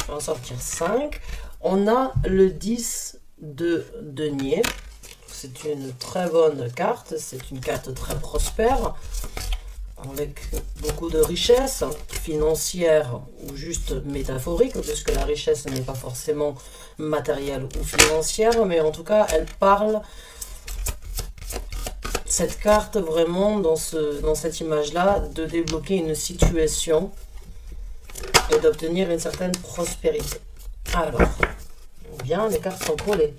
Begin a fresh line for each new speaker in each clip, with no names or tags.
vais en sortir 5. On a le 10 de denier. C'est une très bonne carte. C'est une carte très prospère, avec beaucoup de richesse financière ou juste métaphorique, puisque la richesse n'est pas forcément matérielle ou financière, mais en tout cas, elle parle, cette carte, vraiment, dans cette image-là, de débloquer une situation et d'obtenir une certaine prospérité. Alors, bien, les cartes sont collées.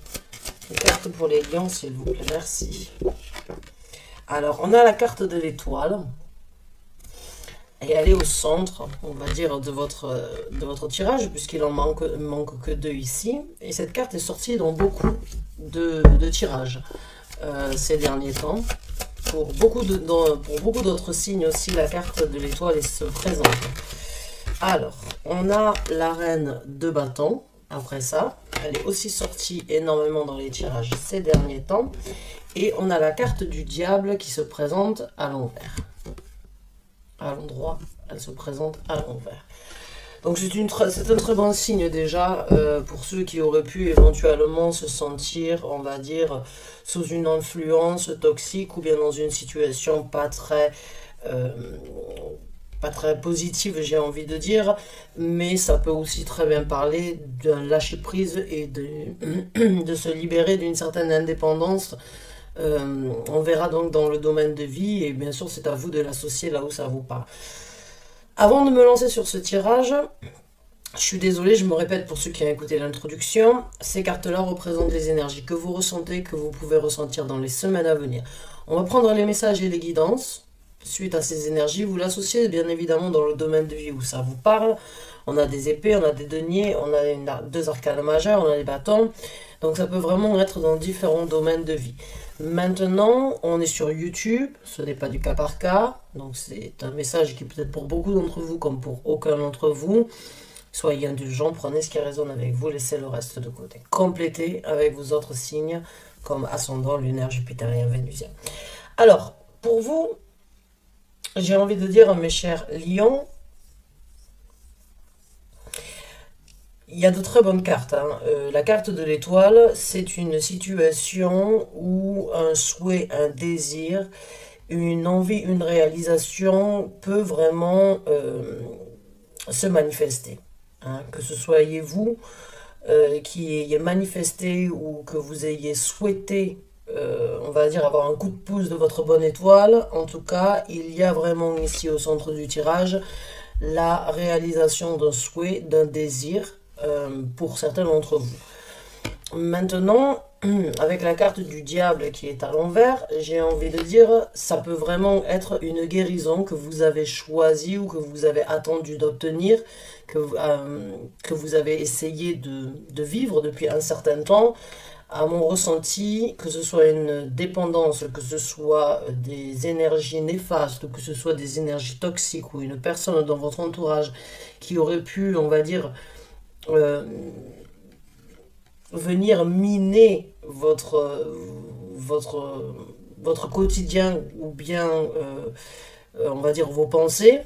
Les cartes pour les lions, s'il vous plaît, merci. Alors, on a la carte de l'étoile. Et elle est au centre, on va dire, de votre tirage, puisqu'il en manque que 2 ici. Et cette carte est sortie dans beaucoup de tirages ces derniers temps. Pour beaucoup d'autres signes aussi, la carte de l'étoile se présente. Alors, on a la reine de bâton. Après ça, elle est aussi sortie énormément dans les tirages ces derniers temps. Et on a la carte du diable qui se présente à l'envers. À l'endroit, elle se présente à l'envers. Donc c'est un très bon signe déjà pour ceux qui auraient pu éventuellement se sentir, on va dire, sous une influence toxique ou bien dans une situation pas très positive, j'ai envie de dire, mais ça peut aussi très bien parler d'un lâcher prise et de se libérer d'une certaine indépendance. On verra donc dans le domaine de vie, et bien sûr c'est à vous de l'associer là où ça vous parle. Avant de me lancer sur ce tirage, je suis désolée, je me répète pour ceux qui ont écouté l'introduction, ces cartes-là représentent les énergies que vous ressentez, que vous pouvez ressentir dans les semaines à venir. On va prendre les messages et les guidances suite à ces énergies, vous l'associez bien évidemment dans le domaine de vie où ça vous parle. On a des épées, on a des deniers, on a 2 arcanes majeures, on a des bâtons, donc ça peut vraiment être dans différents domaines de vie. Maintenant, on est sur YouTube, ce n'est pas du cas par cas, donc c'est un message qui peut être pour beaucoup d'entre vous comme pour aucun d'entre vous. Soyez indulgents, prenez ce qui résonne avec vous, laissez le reste de côté. Complétez avec vos autres signes comme ascendant, lunaire, jupitérien, vénusien. Alors, pour vous, j'ai envie de dire, mes chers lions, il y a de très bonnes cartes. La carte de l'étoile, c'est une situation où un souhait, un désir, une envie, une réalisation peut vraiment se manifester. Que ce soyez vous qui ayez manifesté ou que vous ayez souhaité, on va dire, avoir un coup de pouce de votre bonne étoile. En tout cas, il y a vraiment ici au centre du tirage la réalisation d'un souhait, d'un désir, pour certains d'entre vous. Maintenant, avec la carte du diable qui est à l'envers, j'ai envie de dire, ça peut vraiment être une guérison que vous avez choisie ou que vous avez attendu d'obtenir, que vous avez essayé de vivre depuis un certain temps. À mon ressenti, que ce soit une dépendance, que ce soit des énergies néfastes, que ce soit des énergies toxiques ou une personne dans votre entourage qui aurait pu, on va dire, venir miner votre quotidien ou bien, on va dire, vos pensées,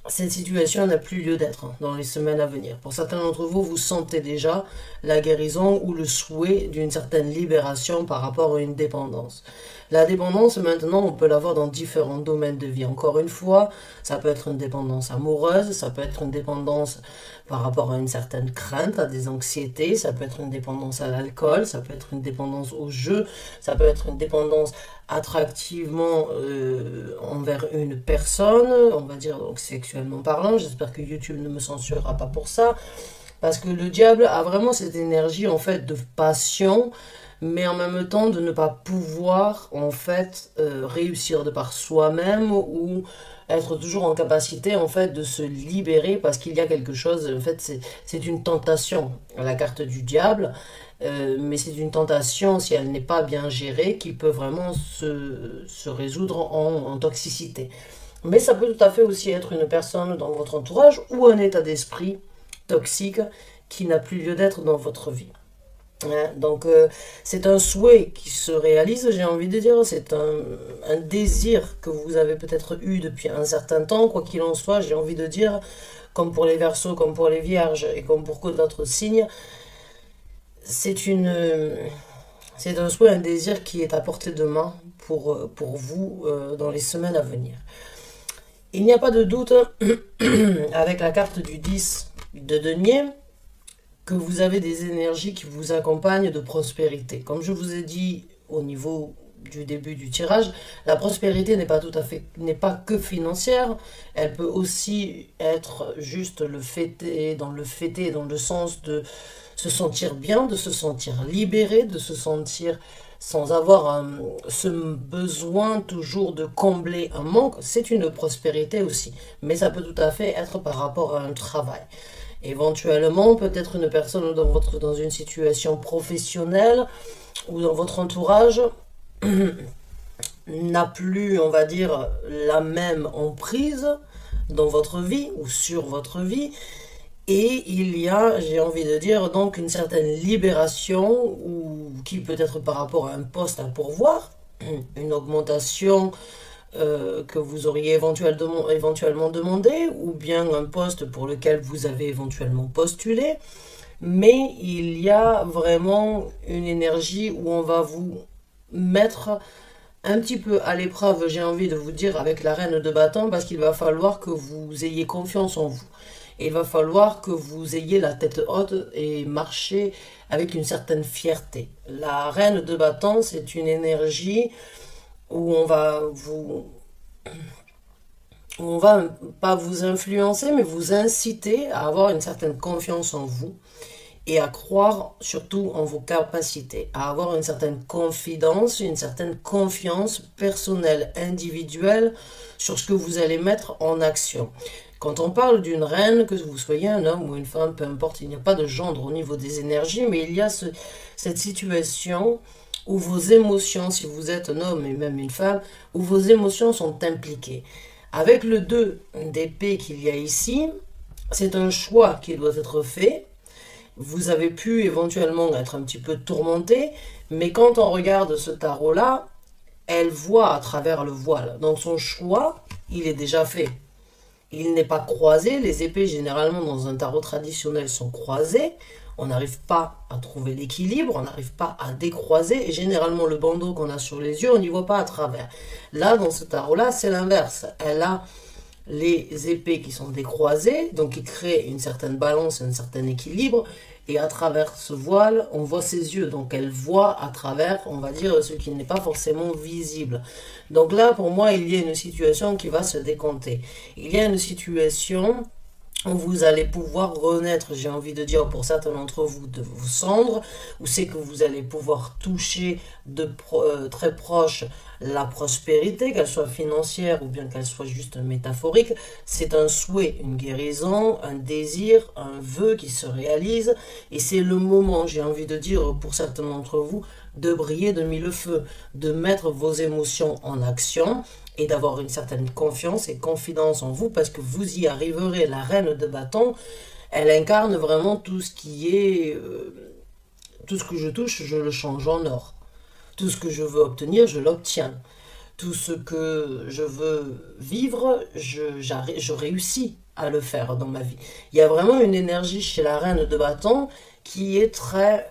cette situation n'a plus lieu d'être dans les semaines à venir. Pour certains d'entre vous, vous sentez déjà la guérison ou le souhait d'une certaine libération par rapport à une dépendance. La dépendance, maintenant, on peut l'avoir dans différents domaines de vie. Encore une fois, ça peut être une dépendance amoureuse, ça peut être une dépendance par rapport à une certaine crainte, à des anxiétés, ça peut être une dépendance à l'alcool, ça peut être une dépendance au jeu, ça peut être une dépendance attractivement envers une personne, on va dire donc sexuellement parlant. J'espère que YouTube ne me censurera pas pour ça, parce que le diable a vraiment cette énergie en fait de passion, mais en même temps de ne pas pouvoir en fait réussir de par soi-même ou être toujours en capacité en fait de se libérer parce qu'il y a quelque chose, en fait c'est une tentation, la carte du diable, mais c'est une tentation si elle n'est pas bien gérée qui peut vraiment se résoudre en toxicité. Mais ça peut tout à fait aussi être une personne dans votre entourage ou un état d'esprit toxique qui n'a plus lieu d'être dans votre vie. Donc c'est un souhait qui se réalise, j'ai envie de dire, c'est un désir que vous avez peut-être eu depuis un certain temps, quoi qu'il en soit, j'ai envie de dire, comme pour les Verseaux, comme pour les Vierges et comme pour d'autres signes, c'est c'est un souhait, un désir qui est à portée de main pour vous dans les semaines à venir. Il n'y a pas de doute avec la carte du 10 de denier que vous avez des énergies qui vous accompagnent de prospérité. Comme je vous ai dit au niveau du début du tirage, la prospérité n'est pas que financière, elle peut aussi être juste dans le sens de se sentir bien, de se sentir libéré, de se sentir sans avoir ce besoin toujours de combler un manque. C'est une prospérité aussi, mais ça peut tout à fait être par rapport à un travail. Éventuellement, peut-être une personne dans une situation professionnelle ou dans votre entourage n'a plus, on va dire, la même emprise dans votre vie ou sur votre vie. Et il y a, j'ai envie de dire, donc une certaine libération, ou qui peut être par rapport à un poste à pourvoir, une augmentation que vous auriez éventuellement demandé, ou bien un poste pour lequel vous avez éventuellement postulé. Mais il y a vraiment une énergie où on va vous mettre un petit peu à l'épreuve, j'ai envie de vous dire, avec la reine de bâton, parce qu'il va falloir que vous ayez confiance en vous. Et il va falloir que vous ayez la tête haute et marcher avec une certaine fierté. La reine de bâton, c'est une énergie où on va pas vous influencer, mais vous inciter à avoir une certaine confiance en vous et à croire surtout en vos capacités, à avoir une certaine confidence, une certaine confiance personnelle, individuelle sur ce que vous allez mettre en action. Quand on parle d'une reine, que vous soyez un homme ou une femme, peu importe, il n'y a pas de gendre au niveau des énergies, mais il y a cette situation où vos émotions, si vous êtes un homme et même une femme, où vos émotions sont impliquées. Avec le 2 d'épée qu'il y a ici, c'est un choix qui doit être fait. Vous avez pu éventuellement être un petit peu tourmenté, mais quand on regarde ce tarot-là, elle voit à travers le voile. Donc son choix, il est déjà fait. Il n'est pas croisé. Les épées, généralement, dans un tarot traditionnel, sont croisées. On n'arrive pas à trouver l'équilibre, on n'arrive pas à décroiser. Et généralement, le bandeau qu'on a sur les yeux, on n'y voit pas à travers. Là, dans ce tarot-là, c'est l'inverse. Elle a les épées qui sont décroisées, donc qui créent une certaine balance, un certain équilibre. Et à travers ce voile, on voit ses yeux. Donc elle voit à travers, on va dire, ce qui n'est pas forcément visible. Donc là, pour moi, il y a une situation qui va se décompter. Il y a une situation où vous allez pouvoir renaître, j'ai envie de dire pour certains d'entre vous, de vos cendres, où c'est que vous allez pouvoir toucher très proche la prospérité, qu'elle soit financière ou bien qu'elle soit juste métaphorique. C'est un souhait, une guérison, un désir, un vœu qui se réalise, et c'est le moment, j'ai envie de dire pour certains d'entre vous, de briller de mille feux, de mettre vos émotions en action, et d'avoir une certaine confiance et confidence en vous, parce que vous y arriverez. La reine de bâton, elle incarne vraiment tout ce qui est... tout ce que je touche, je le change en or. Tout ce que je veux obtenir, je l'obtiens. Tout ce que je veux vivre, je réussis à le faire dans ma vie. Il y a vraiment une énergie chez la reine de bâton qui est très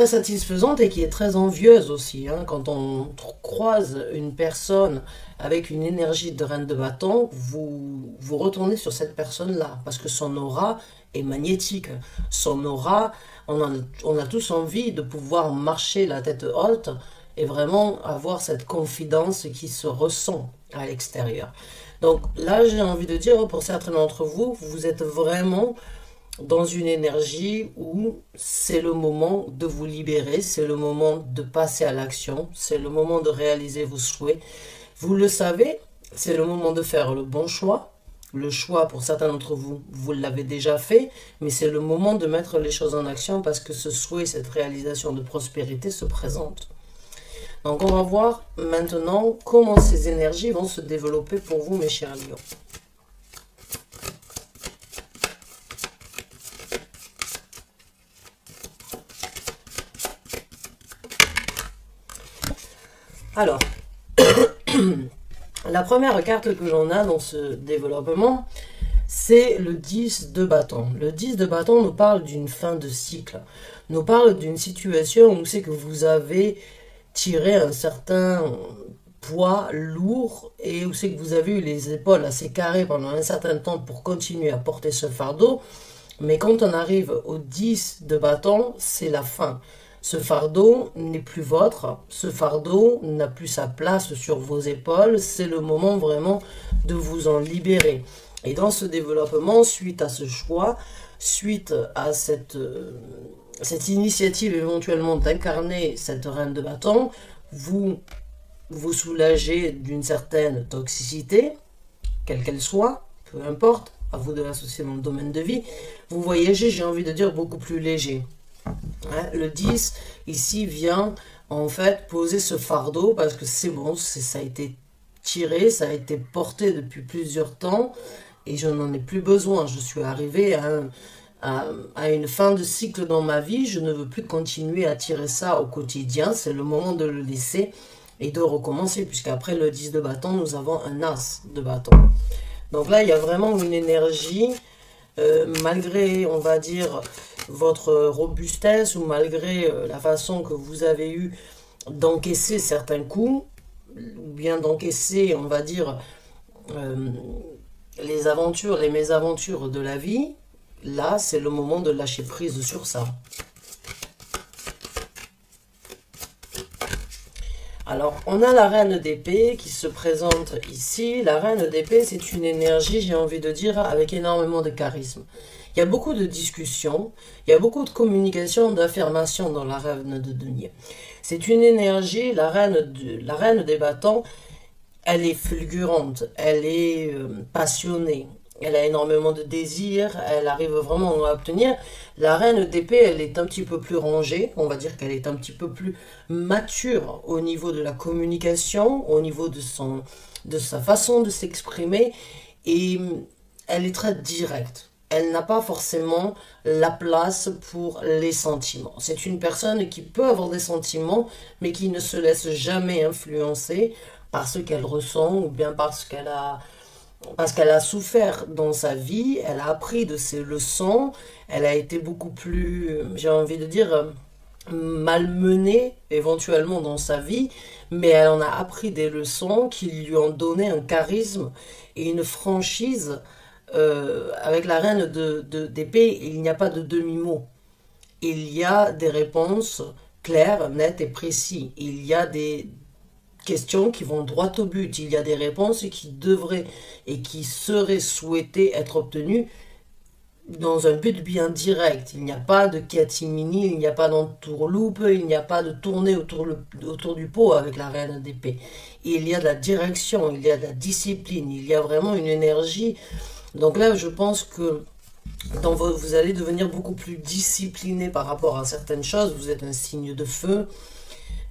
satisfaisante et qui est très envieuse aussi. Hein. Quand on croise une personne avec une énergie de reine de bâton, vous retournez sur cette personne-là, parce que son aura est magnétique. Son aura, on a tous envie de pouvoir marcher la tête haute et vraiment avoir cette confidence qui se ressent à l'extérieur. Donc là, j'ai envie de dire, pour certains d'entre vous, vous êtes vraiment dans une énergie où c'est le moment de vous libérer, c'est le moment de passer à l'action, c'est le moment de réaliser vos souhaits. Vous le savez, c'est le moment de faire le bon choix. Le choix, pour certains d'entre vous, vous l'avez déjà fait, mais c'est le moment de mettre les choses en action parce que ce souhait, cette réalisation de prospérité se présente. Donc on va voir maintenant comment ces énergies vont se développer pour vous, mes chers lions. Alors, La première carte que j'en ai dans ce développement, c'est le 10 de bâton. Le 10 de bâton nous parle d'une fin de cycle, nous parle d'une situation où c'est que vous avez tiré un certain poids lourd et où c'est que vous avez eu les épaules assez carrées pendant un certain temps pour continuer à porter ce fardeau. Mais quand on arrive au 10 de bâton, c'est la fin. Ce fardeau n'est plus votre, ce fardeau n'a plus sa place sur vos épaules, c'est le moment vraiment de vous en libérer. Et dans ce développement, suite à ce choix, suite à cette initiative éventuellement d'incarner cette reine de bâton, vous vous soulagez d'une certaine toxicité, quelle qu'elle soit, peu importe, à vous de l'associer dans le domaine de vie. Vous voyagez, j'ai envie de dire, beaucoup plus léger. Hein, le 10, ici, vient en fait poser ce fardeau parce que c'est bon, ça a été tiré, ça a été porté depuis plusieurs temps et je n'en ai plus besoin. Je suis arrivé à une fin de cycle dans ma vie, je ne veux plus continuer à tirer ça au quotidien, c'est le moment de le laisser et de recommencer, puisqu'après le 10 de bâton, nous avons un as de bâton. Donc là, il y a vraiment une énergie, malgré, on va dire, votre robustesse ou malgré la façon que vous avez eu d'encaisser certains coups, ou bien d'encaisser, on va dire, les aventures, les mésaventures de la vie, là, c'est le moment de lâcher prise sur ça. Alors, on a la reine d'épée qui se présente ici. La reine d'épée, c'est une énergie, j'ai envie de dire, avec énormément de charisme. Il y a beaucoup de discussions, il y a beaucoup de communication, d'affirmation dans la reine de denier. C'est une énergie, la reine des bâtons, elle est fulgurante, elle est passionnée, elle a énormément de désirs, elle arrive vraiment à obtenir. La reine d'épée, elle est un petit peu plus rangée, on va dire qu'elle est un petit peu plus mature au niveau de la communication, au niveau de sa façon de s'exprimer, et elle est très directe. Elle n'a pas forcément la place pour les sentiments. C'est une personne qui peut avoir des sentiments, mais qui ne se laisse jamais influencer par ce qu'elle ressent ou bien parce qu'elle a souffert dans sa vie, elle a appris de ses leçons, elle a été beaucoup plus, j'ai envie de dire, malmenée éventuellement dans sa vie, mais elle en a appris des leçons qui lui ont donné un charisme et une franchise. Avec la reine d'épée, il n'y a pas de demi-mot. Il y a des réponses claires, nettes et précises. Il y a des questions qui vont droit au but. Il y a des réponses qui devraient et qui seraient souhaitées être obtenues dans un but bien direct. Il n'y a pas de catimini, il n'y a pas d'entourloupe, il n'y a pas de tournée autour du pot avec la reine d'épée. Il y a de la direction, il y a de la discipline, il y a vraiment une énergie. Donc là, je pense que vous allez devenir beaucoup plus discipliné par rapport à certaines choses. Vous êtes un signe de feu.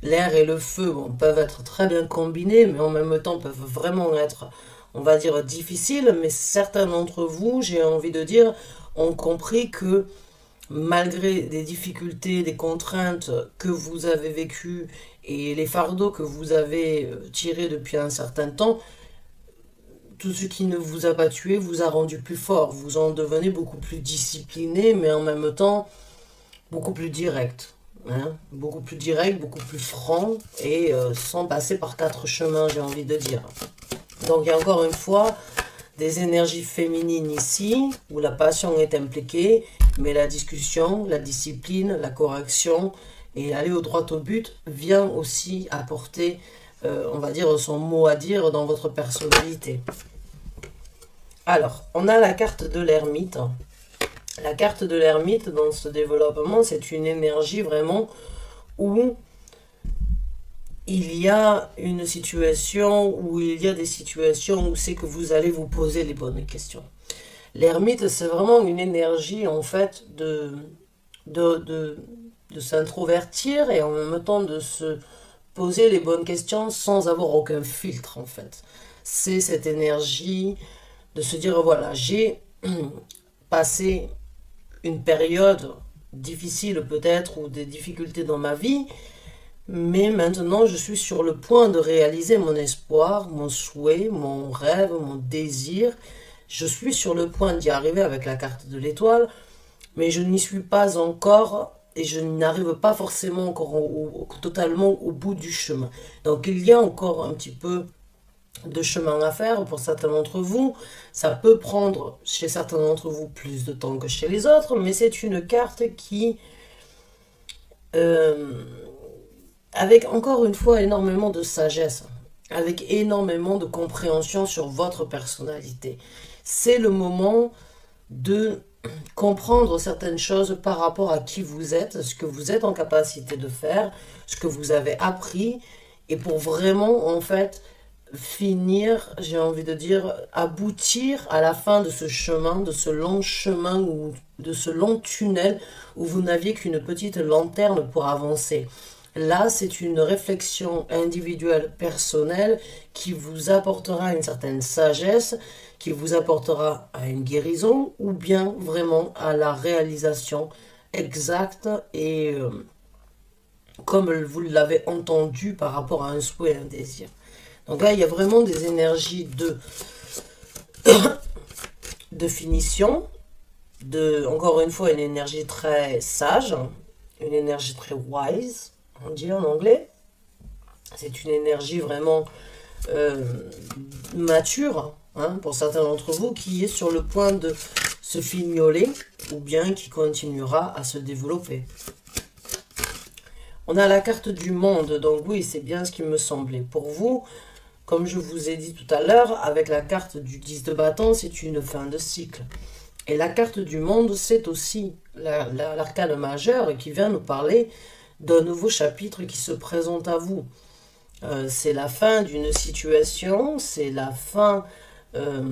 L'air et le feu peuvent être très bien combinés, mais en même temps peuvent vraiment être, on va dire, difficiles. Mais certains d'entre vous, j'ai envie de dire, ont compris que malgré des difficultés, des contraintes que vous avez vécues et les fardeaux que vous avez tirés depuis un certain temps, tout ce qui ne vous a pas tué vous a rendu plus fort. Vous en devenez beaucoup plus discipliné, mais en même temps beaucoup plus direct. Hein, beaucoup plus direct, beaucoup plus franc et sans passer par 4 chemins, j'ai envie de dire. Donc il y a encore une fois des énergies féminines ici où la passion est impliquée, mais la discussion, la discipline, la correction et aller au droit au but vient aussi apporter, on va dire, son mot à dire dans votre personnalité. Alors, on a la carte de l'ermite. La carte de l'ermite dans ce développement, c'est une énergie vraiment où il y a une situation, où il y a des situations où c'est que vous allez vous poser les bonnes questions. L'ermite, c'est vraiment une énergie en fait de s'introvertir et en même temps de se poser les bonnes questions sans avoir aucun filtre en fait. C'est cette énergie de se dire voilà, j'ai passé une période difficile peut-être ou des difficultés dans ma vie, Mais maintenant, je suis sur le point de réaliser mon espoir, mon souhait, mon rêve, mon désir. Je suis sur le point d'y arriver avec la carte de l'étoile, mais je n'y suis pas encore et je n'arrive pas forcément encore totalement au bout du chemin. Donc il y a encore un petit peu de chemin à faire pour certains d'entre vous. Ça peut prendre chez certains d'entre vous plus de temps que chez les autres, mais c'est une carte qui, euh, avec encore une fois énormément de sagesse, avec énormément de compréhension sur votre personnalité. C'est le moment de comprendre certaines choses par rapport à qui vous êtes, ce que vous êtes en capacité de faire, ce que vous avez appris, et pour vraiment, en fait, finir, j'ai envie de dire, aboutir à la fin de ce chemin, de ce long chemin ou de ce long tunnel où vous n'aviez qu'une petite lanterne pour avancer. Là, c'est une réflexion individuelle, personnelle, qui vous apportera une certaine sagesse, qui vous apportera à une guérison, ou bien vraiment à la réalisation exacte et comme vous l'avez entendu par rapport à un souhait, un désir. Donc là, il y a vraiment des énergies de finition, encore une fois, une énergie très sage, une énergie très wise, on dit en anglais. C'est une énergie vraiment euh, mature, hein, pour certains d'entre vous, qui est sur le point de se fignoler ou bien qui continuera à se développer. On a la carte du monde, donc oui, c'est bien ce qui me semblait. Pour vous, comme je vous ai dit tout à l'heure, avec la carte du 10 de bâton, c'est une fin de cycle. Et la carte du monde, c'est aussi l'arcane majeur qui vient nous parler d'un nouveau chapitre qui se présente à vous. C'est la fin d'une situation, euh,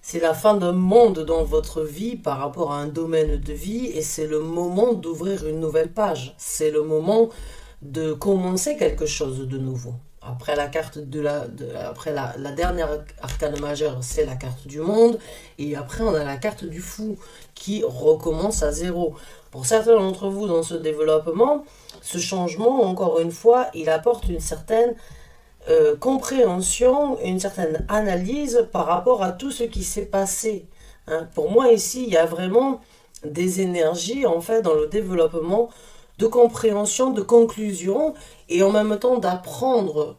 c'est la fin d'un monde dans votre vie par rapport à un domaine de vie et c'est le moment d'ouvrir une nouvelle page. C'est le moment de commencer quelque chose de nouveau. Après la carte après la dernière arcane majeure, c'est la carte du monde. Et après, on a la carte du fou qui recommence à zéro. Pour certains d'entre vous dans ce développement, ce changement, encore une fois, il apporte une certaine compréhension, une certaine analyse par rapport à tout ce qui s'est passé. Hein. Pour moi, ici, il y a vraiment des énergies, en fait, dans le développement de compréhension, de conclusion, et en même temps d'apprendre,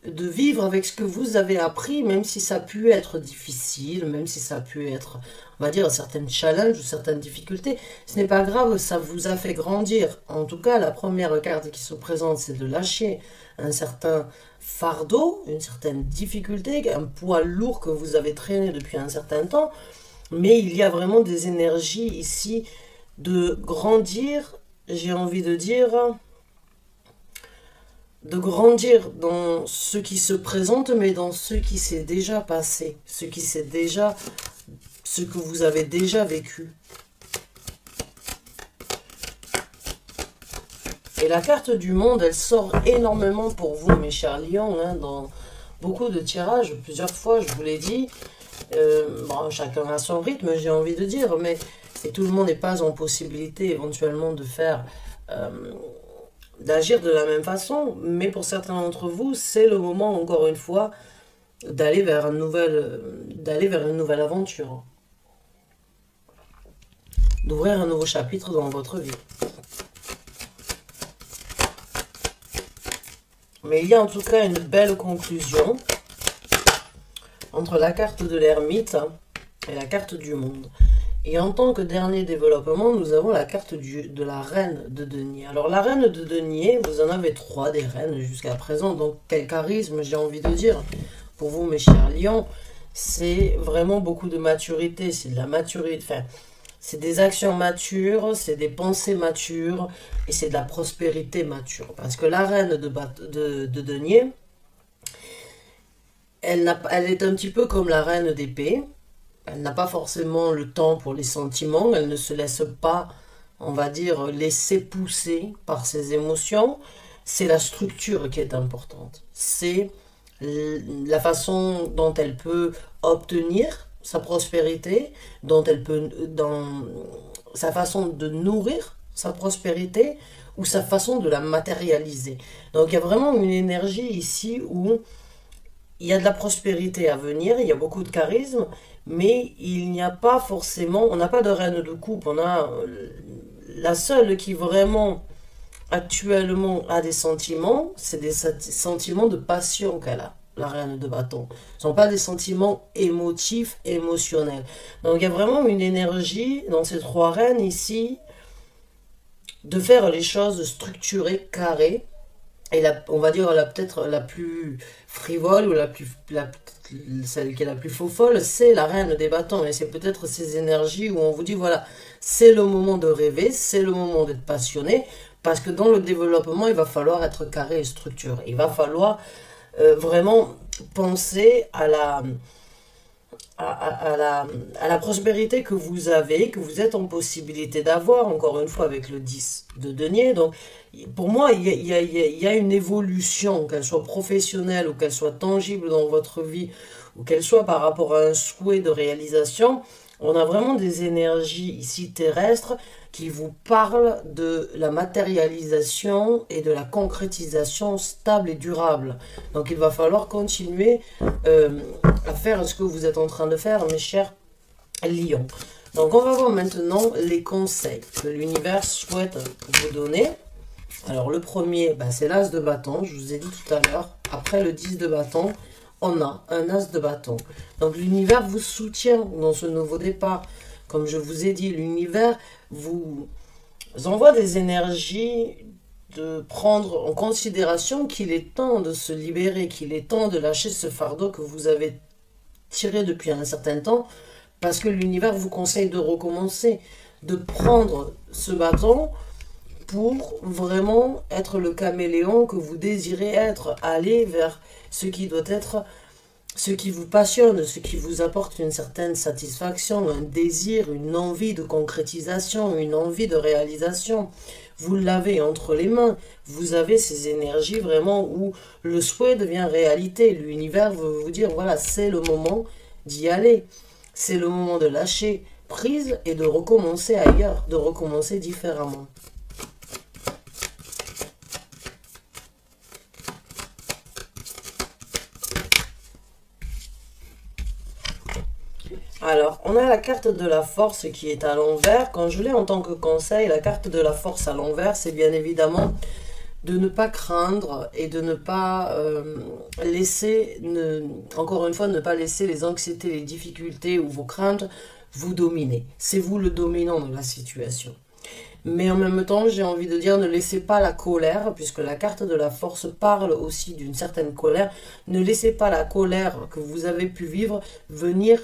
de vivre avec ce que vous avez appris, même si ça a pu être difficile, même si ça a pu être, on va dire, certains challenges ou certaines difficultés. Ce n'est pas grave, ça vous a fait grandir. En tout cas, la première carte qui se présente, c'est de lâcher un certain fardeau, une certaine difficulté, un poids lourd que vous avez traîné depuis un certain temps. Mais il y a vraiment des énergies ici de grandir, j'ai envie de dire, de grandir dans ce qui se présente, mais dans ce qui s'est déjà passé, ce que vous avez déjà vécu. Et la carte du monde, elle sort énormément pour vous, mes chers lions, hein, dans beaucoup de tirages, plusieurs fois, je vous l'ai dit. Bon, chacun a son rythme, j'ai envie de dire, mais et tout le monde n'est pas en possibilité éventuellement de faire, d'agir de la même façon, mais pour certains d'entre vous, c'est le moment, encore une fois, d'aller vers une nouvelle aventure, d'ouvrir un nouveau chapitre dans votre vie. Mais il y a en tout cas une belle conclusion entre la carte de l'ermite et la carte du monde. Et en tant que dernier développement, nous avons la carte de la reine de denier. Alors la reine de denier, vous en avez 3 des reines jusqu'à présent, donc quel charisme, j'ai envie de dire. Pour vous, mes chers lions, c'est vraiment beaucoup de maturité, c'est de la maturité, enfin, c'est des actions matures, c'est des pensées matures, et c'est de la prospérité mature. Parce que la reine de denier, elle est un petit peu comme la reine d'épée. Elle n'a pas forcément le temps pour les sentiments, elle ne se laisse pas, on va dire, laisser pousser par ses émotions. C'est la structure qui est importante. C'est la façon dont elle peut obtenir sa prospérité, dont elle peut, dans sa façon de nourrir sa prospérité ou sa façon de la matérialiser. Donc il y a vraiment une énergie ici où il y a de la prospérité à venir, il y a beaucoup de charisme, mais il n'y a pas forcément, on n'a pas de reine de coupe, on a la seule qui vraiment actuellement a des sentiments, c'est des sentiments de passion qu'elle a, la reine de bâton. Ce ne sont pas des sentiments émotifs, émotionnels. Donc il y a vraiment une énergie dans ces trois reines ici de faire les choses structurées, carrées, et on va dire peut-être la plus frivole ou celle qui est la plus faux folle, c'est la reine des bâtons. Et c'est peut-être ces énergies où on vous dit, voilà, c'est le moment de rêver, c'est le moment d'être passionné, parce que dans le développement, il va falloir être carré et structuré. Il va falloir vraiment penser à la prospérité que vous avez, que vous êtes en possibilité d'avoir, encore une fois avec le 10 de denier. Donc, pour moi, il y a une évolution, qu'elle soit professionnelle ou qu'elle soit tangible dans votre vie, ou qu'elle soit par rapport à un souhait de réalisation. On a vraiment des énergies ici terrestres qui vous parlent de la matérialisation et de la concrétisation stable et durable. Donc il va falloir continuer à faire ce que vous êtes en train de faire, mes chers lions. Donc on va voir maintenant les conseils que l'univers souhaite vous donner. Alors le premier, c'est l'as de bâton, je vous ai dit tout à l'heure. Après le 10 de bâton, on a un as de bâton. Donc l'univers vous soutient dans ce nouveau départ. Comme je vous ai dit, l'univers vous envoie des énergies de prendre en considération qu'il est temps de se libérer, qu'il est temps de lâcher ce fardeau que vous avez tiré depuis un certain temps, parce que l'univers vous conseille de recommencer, de prendre ce bâton pour vraiment être le caméléon que vous désirez être, aller vers ce qui doit être, ce qui vous passionne, ce qui vous apporte une certaine satisfaction, un désir, une envie de concrétisation, une envie de réalisation. Vous l'avez entre les mains, vous avez ces énergies vraiment où le souhait devient réalité. L'univers veut vous dire, voilà, c'est le moment d'y aller. C'est le moment de lâcher prise et de recommencer ailleurs, de recommencer différemment. Alors, on a la carte de la force qui est à l'envers. Quand je l'ai en tant que conseil, la carte de la force à l'envers, c'est bien évidemment de ne pas craindre et de ne pas laisser, encore une fois, ne pas laisser les anxiétés, les difficultés ou vos craintes vous dominer. C'est vous le dominant de la situation. Mais en même temps, j'ai envie de dire, ne laissez pas la colère, puisque la carte de la force parle aussi d'une certaine colère. Ne laissez pas la colère que vous avez pu vivre venir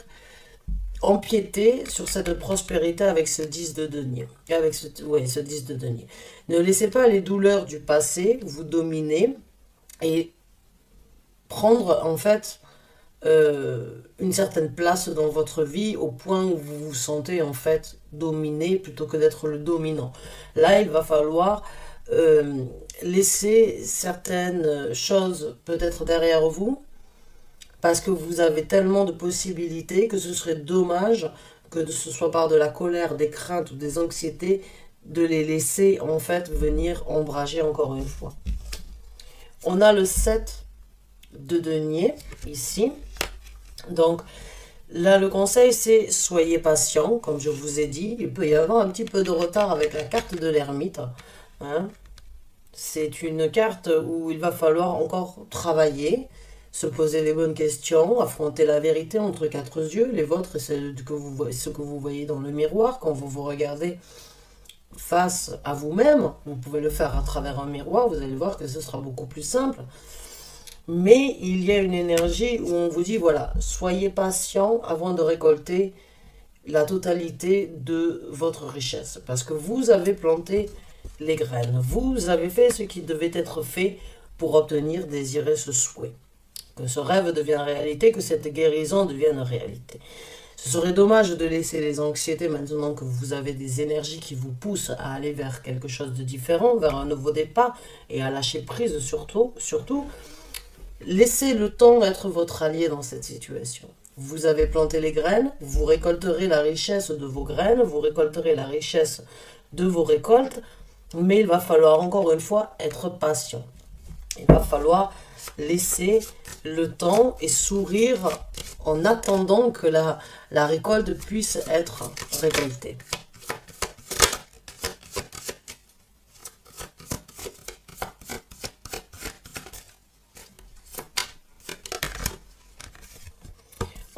empiéter sur cette prospérité avec ce 10 de denier. Ce 10 de denier. Ne laissez pas les douleurs du passé vous dominer et prendre en fait une certaine place dans votre vie au point où vous vous sentez en fait dominé plutôt que d'être le dominant. Là, il va falloir laisser certaines choses peut-être derrière vous, parce que vous avez tellement de possibilités que ce serait dommage que ce soit par de la colère, des craintes ou des anxiétés, de les laisser en fait venir ombrager encore une fois. On a le 7 de denier ici. Donc là, le conseil, c'est soyez patient, comme je vous ai dit. Il peut y avoir un petit peu de retard avec la carte de l'ermite. Hein. C'est une carte où il va falloir encore travailler, se poser les bonnes questions, affronter la vérité entre quatre yeux, les vôtres et ce que vous voyez dans le miroir quand vous vous regardez face à vous-même. Vous pouvez le faire à travers un miroir, vous allez voir que ce sera beaucoup plus simple. Mais il y a une énergie où on vous dit, voilà, soyez patient avant de récolter la totalité de votre richesse. Parce que vous avez planté les graines, vous avez fait ce qui devait être fait pour obtenir, désirer ce souhait. Que ce rêve devienne réalité, que cette guérison devienne réalité. Ce serait dommage de laisser les anxiétés maintenant que vous avez des énergies qui vous poussent à aller vers quelque chose de différent, vers un nouveau départ et à lâcher prise surtout. Laissez le temps être votre allié dans cette situation. Vous avez planté les graines, vous récolterez la richesse de vos graines, vous récolterez la richesse de vos récoltes, mais il va falloir encore une fois être patient. Il va falloir laisser le temps et sourire en attendant que la récolte puisse être récoltée.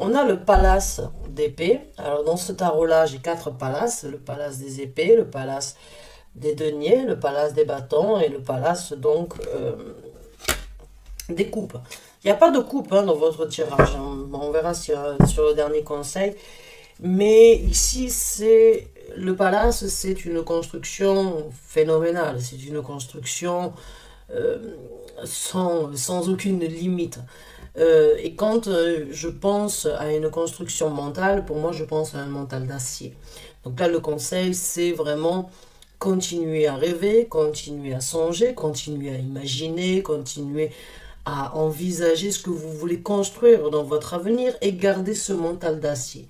On a le palace d'épée. Alors dans ce tarot-là, j'ai 4 palaces. Le palace des épées, le palace des deniers, le palace des bâtons et le palace donc des coupes. Il n'y a pas de coupe dans votre tirage. On verra sur le dernier conseil. Mais ici, c'est le palace, c'est une construction phénoménale. C'est une construction sans aucune limite. Et quand je pense à une construction mentale, pour moi, je pense à un mental d'acier. Donc là, le conseil, c'est vraiment continuer à rêver, continuer à songer, continuer à imaginer, continuer à envisager ce que vous voulez construire dans votre avenir et garder ce mental d'acier.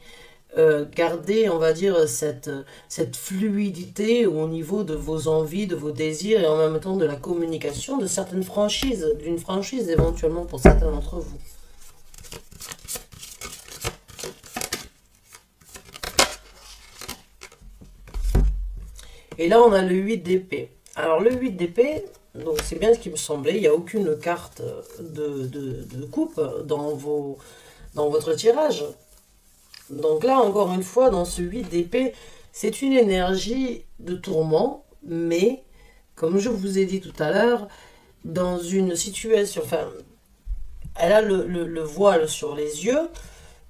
Garder, on va dire, cette fluidité au niveau de vos envies, de vos désirs et en même temps de la communication de certaines franchises, d'une franchise éventuellement pour certains d'entre vous. Et là, on a le 8 d'épée. Alors, le 8 d'épée, donc c'est bien ce qui me semblait, il n'y a aucune carte de coupe dans votre tirage. Donc là, encore une fois, dans ce 8 d'épée, c'est une énergie de tourment, mais, comme je vous ai dit tout à l'heure, dans une situation, enfin, elle a le voile sur les yeux,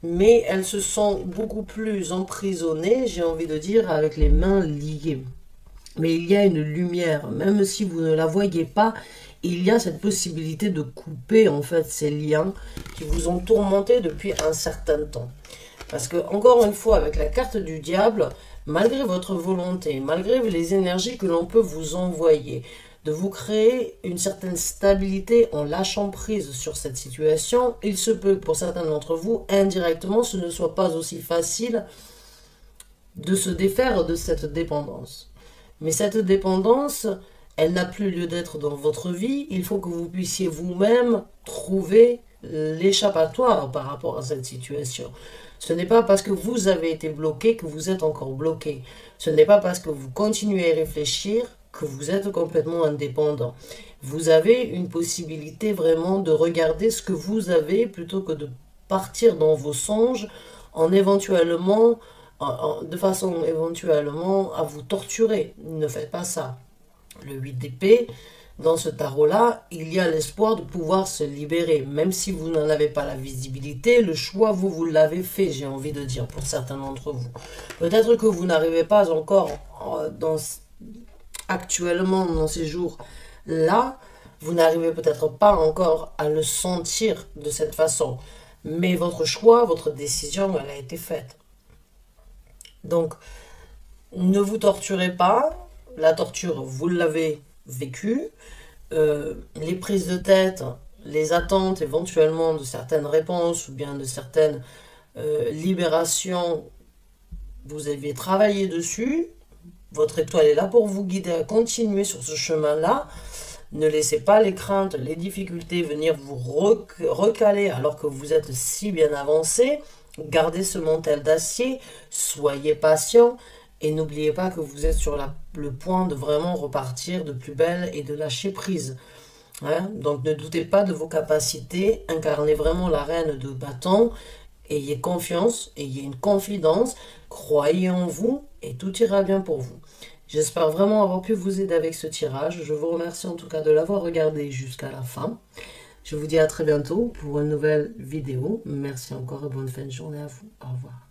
mais elle se sent beaucoup plus emprisonnée, j'ai envie de dire, avec les mains liées. Mais il y a une lumière, même si vous ne la voyez pas, il y a cette possibilité de couper en fait ces liens qui vous ont tourmenté depuis un certain temps. Parce que, encore une fois, avec la carte du diable, malgré votre volonté, malgré les énergies que l'on peut vous envoyer, de vous créer une certaine stabilité en lâchant prise sur cette situation, il se peut que pour certains d'entre vous, indirectement, ce ne soit pas aussi facile de se défaire de cette dépendance. Mais cette dépendance, elle n'a plus lieu d'être dans votre vie. Il faut que vous puissiez vous-même trouver l'échappatoire par rapport à cette situation. Ce n'est pas parce que vous avez été bloqué que vous êtes encore bloqué. Ce n'est pas parce que vous continuez à réfléchir que vous êtes complètement indépendant. Vous avez une possibilité vraiment de regarder ce que vous avez plutôt que de partir dans vos songes en éventuellement, de façon éventuellement à vous torturer. Ne faites pas ça. Le 8 d'épée, dans ce tarot-là, il y a l'espoir de pouvoir se libérer. Même si vous n'en avez pas la visibilité, le choix, vous l'avez fait, j'ai envie de dire, pour certains d'entre vous. Peut-être que vous n'arrivez pas encore, actuellement, dans ces jours-là, vous n'arrivez peut-être pas encore à le sentir de cette façon. Mais votre choix, votre décision, elle a été faite. Donc, ne vous torturez pas. La torture, vous l'avez vécue. Les prises de tête, les attentes éventuellement de certaines réponses ou bien de certaines libérations, vous avez travaillé dessus. Votre étoile est là pour vous guider à continuer sur ce chemin-là. Ne laissez pas les craintes, les difficultés venir vous recaler alors que vous êtes si bien avancé. Gardez ce mental d'acier, soyez patient et n'oubliez pas que vous êtes sur le point de vraiment repartir de plus belle et de lâcher prise. Donc ne doutez pas de vos capacités, incarnez vraiment la reine de bâton, ayez confiance, ayez une confidence, croyez en vous et tout ira bien pour vous. J'espère vraiment avoir pu vous aider avec ce tirage. Je vous remercie en tout cas de l'avoir regardé jusqu'à la fin. Je vous dis à très bientôt pour une nouvelle vidéo. Merci encore et bonne fin de journée à vous. Au revoir.